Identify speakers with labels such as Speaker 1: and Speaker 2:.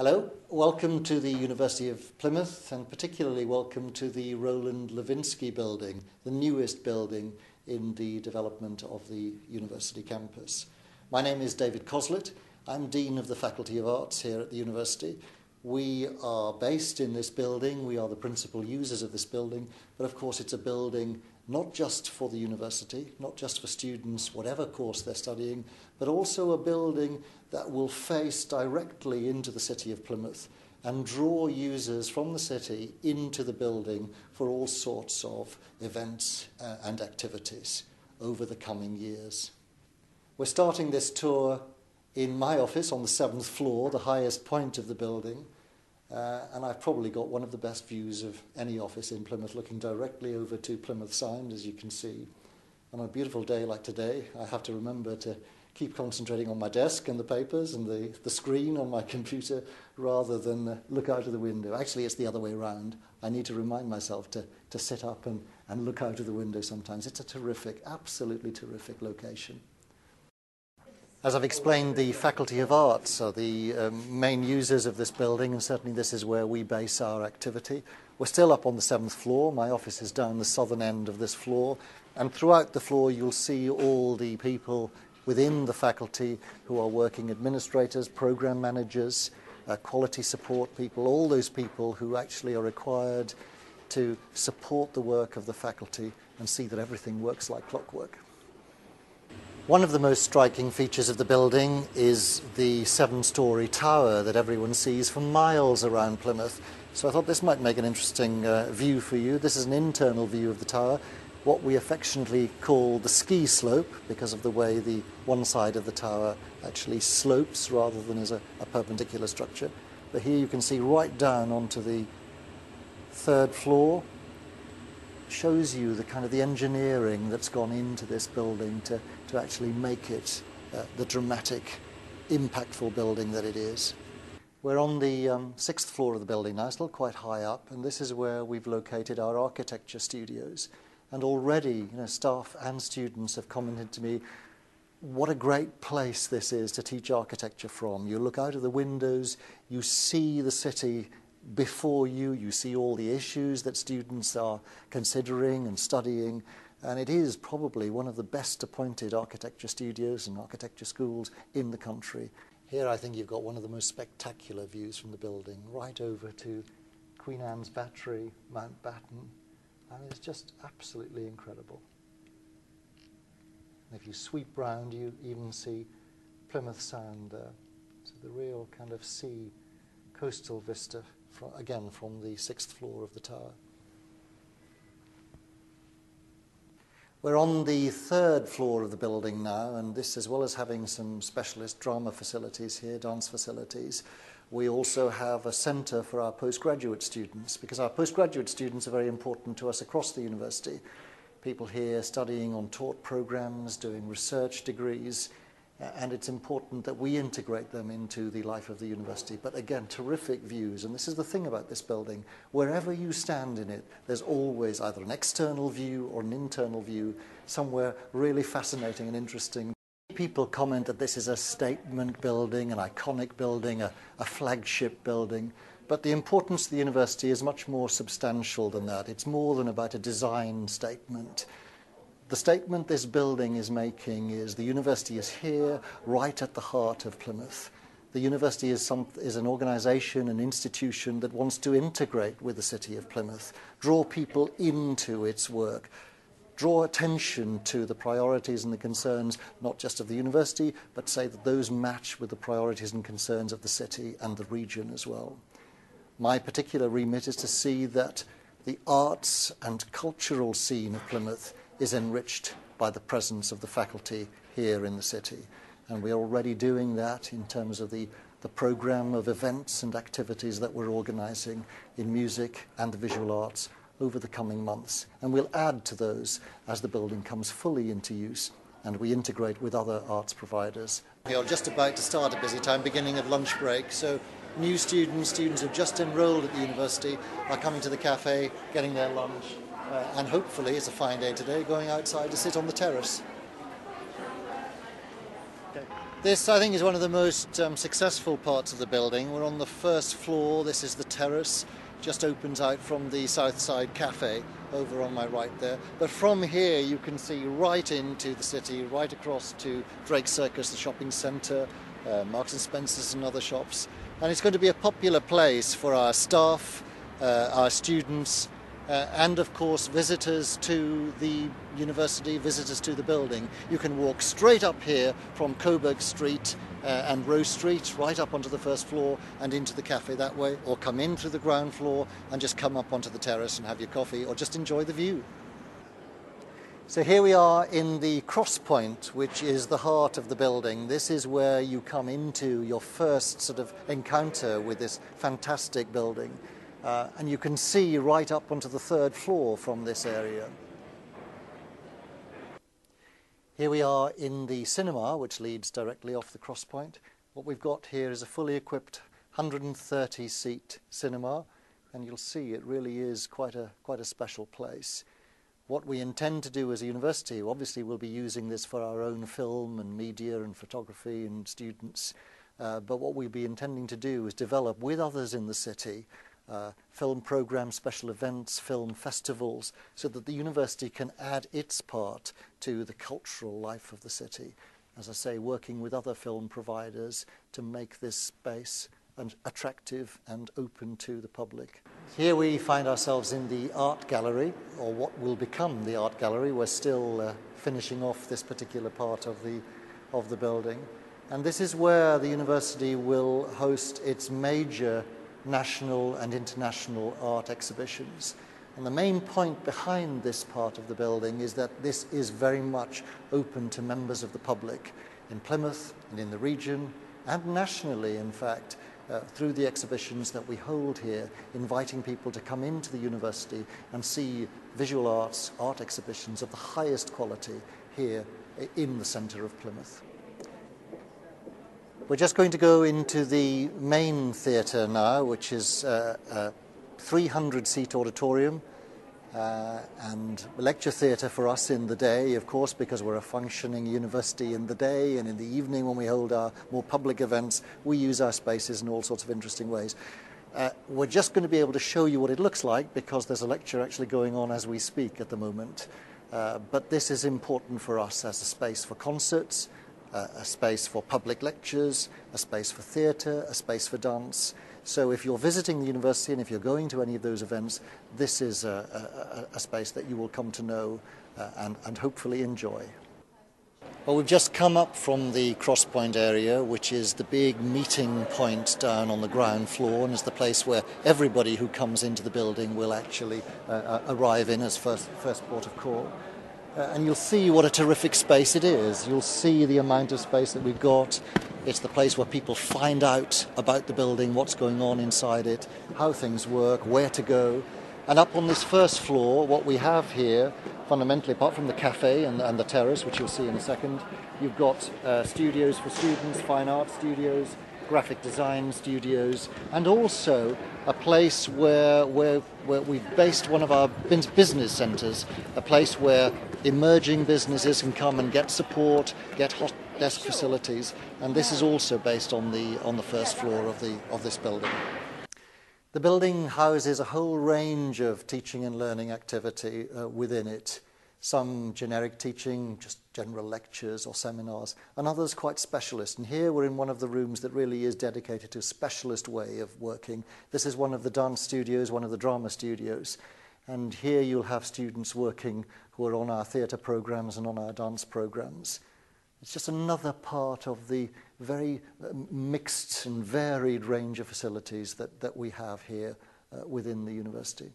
Speaker 1: Hello, welcome to the University of Plymouth, and particularly welcome to the Roland Levinsky Building, the newest building in the development of the university campus. My name is David Coslett. I'm Dean of the Faculty of Arts here at the university. We are based in this building. We are the principal users of this building, but of course it's a building not just for the university, not just for students, whatever course they're studying, but also a building that will face directly into the city of Plymouth and draw users from the city into the building for all sorts of events and activities over the coming years. We're starting this tour in my office on the 7th floor, the highest point of the building, and I've probably got one of the best views of any office in Plymouth, looking directly over to Plymouth Sound, as you can see. On a beautiful day like today, I have to remember to keep concentrating on my desk and the papers and the screen on my computer rather than look out of the window. Actually, it's the other way around. I need to remind myself to sit up and look out of the window sometimes. It's a terrific, absolutely terrific location. As I've explained, the Faculty of Arts are the main users of this building, and certainly this is where we base our activity. We're still up on the 7th floor. My office is down the southern end of this floor, and throughout the floor you'll see all the people within the faculty who are working administrators, program managers, quality support people, all those people who actually are required to support the work of the faculty and see that everything works like clockwork. One of the most striking features of the building is the 7-storey tower that everyone sees for miles around Plymouth. So I thought this might make an interesting view for you. This is an internal view of the tower, what we affectionately call the ski slope, because of the way the one side of the tower actually slopes rather than as a perpendicular structure. But here you can see right down onto the 3rd floor. Shows you the kind of the engineering that's gone into this building to actually make it the dramatic, impactful building that it is. We're on the 6th floor of the building now, still quite high up, and this is where we've located our architecture studios. And already, staff and students have commented to me, what a great place this is to teach architecture from. You look out of the windows, you see the city before you see all the issues that students are considering and studying, and it is probably one of the best appointed architecture studios and architecture schools in the country. Here I think you've got one of the most spectacular views from the building, right over to Queen Anne's Battery, Mountbatten, and it's just absolutely incredible. And if you sweep round, you even see Plymouth Sound there. So the real kind of sea coastal vista, again from the 6th floor of the tower. We're on the 3rd floor of the building now, and this, as well as having some specialist drama facilities here, dance facilities, we also have a centre for our postgraduate students, because our postgraduate students are very important to us across the university. People here studying on taught programmes, doing research degrees, and it's important that we integrate them into the life of the university. But again, terrific views, and this is the thing about this building. Wherever you stand in it, there's always either an external view or an internal view, somewhere really fascinating and interesting. People comment that this is a statement building, an iconic building, a flagship building, but the importance of the university is much more substantial than that. It's more than about a design statement. The statement this building is making is the university is here, right at the heart of Plymouth. The university is an organisation, an institution that wants to integrate with the city of Plymouth, draw people into its work, draw attention to the priorities and the concerns, not just of the university, but say that those match with the priorities and concerns of the city and the region as well. My particular remit is to see that the arts and cultural scene of Plymouth is enriched by the presence of the faculty here in the city. And we're already doing that in terms of the programme of events and activities that we're organising in music and the visual arts over the coming months. And we'll add to those as the building comes fully into use and we integrate with other arts providers. We are just about to start a busy time, beginning of lunch break, so new students who've just enrolled at the university are coming to the cafe, getting their lunch, and hopefully, it's a fine day today, going outside to sit on the terrace. Okay. This, I think, is one of the most successful parts of the building. We're on the first floor. This is the terrace. Just opens out from the Southside Cafe over on my right there. But from here you can see right into the city, right across to Drake Circus, the shopping centre, Marks and Spencer's and other shops. And it's going to be a popular place for our staff, our students, and of course visitors to the university, visitors to the building. You can walk straight up here from Coburg Street and Rose Street right up onto the first floor and into the cafe that way, or come in through the ground floor and just come up onto the terrace and have your coffee, or just enjoy the view. So here we are in the cross point, which is the heart of the building. This is where you come into your first sort of encounter with this fantastic building. And you can see right up onto the third floor from this area. Here we are in the cinema, which leads directly off the cross point. What we've got here is a fully equipped 130-seat cinema, and you'll see it really is quite a special place. What we intend to do as a university, obviously we'll be using this for our own film and media and photography and students, but what we'll be intending to do is develop with others in the city film programs, special events, film festivals, so that the university can add its part to the cultural life of the city. As I say, working with other film providers to make this space attractive and open to the public. Here we find ourselves in the art gallery, or what will become the art gallery. We're still finishing off this particular part of the building. And this is where the university will host its major national and international art exhibitions. And the main point behind this part of the building is that this is very much open to members of the public in Plymouth and in the region and nationally, in fact, through the exhibitions that we hold here, inviting people to come into the university and see visual arts, art exhibitions of the highest quality here in the centre of Plymouth. We're just going to go into the main theatre now, which is a 300-seat auditorium and lecture theatre for us in the day, of course, because we're a functioning university in the day, and in the evening when we hold our more public events, we use our spaces in all sorts of interesting ways. We're just going to be able to show you what it looks like because there's a lecture actually going on as we speak at the moment. But this is important for us as a space for concerts, a space for public lectures, a space for theatre, a space for dance. So if you're visiting the university and if you're going to any of those events, this is a space that you will come to know and hopefully enjoy. Well, we've just come up from the Cross Point area, which is the big meeting point down on the ground floor, and is the place where everybody who comes into the building will actually arrive in as first port of call. And you'll see what a terrific space it is. You'll see the amount of space that we've got. It's the place where people find out about the building, what's going on inside it, how things work, where to go. And up on this first floor, what we have here, fundamentally, apart from the cafe and the terrace, which you'll see in a second, you've got studios for students, fine art studios, graphic design studios, and also a place where we've based one of our business centres, a place where emerging businesses can come and get support, get hot desk facilities, and this is also based on the first floor of this building. The building houses a whole range of teaching and learning activity within it. Some generic teaching, just general lectures or seminars, and others quite specialist. And here we're in one of the rooms that really is dedicated to a specialist way of working. This is one of the dance studios, one of the drama studios. And here you'll have students working who are on our theatre programs and on our dance programs. It's just another part of the very mixed and varied range of facilities that we have here within the university.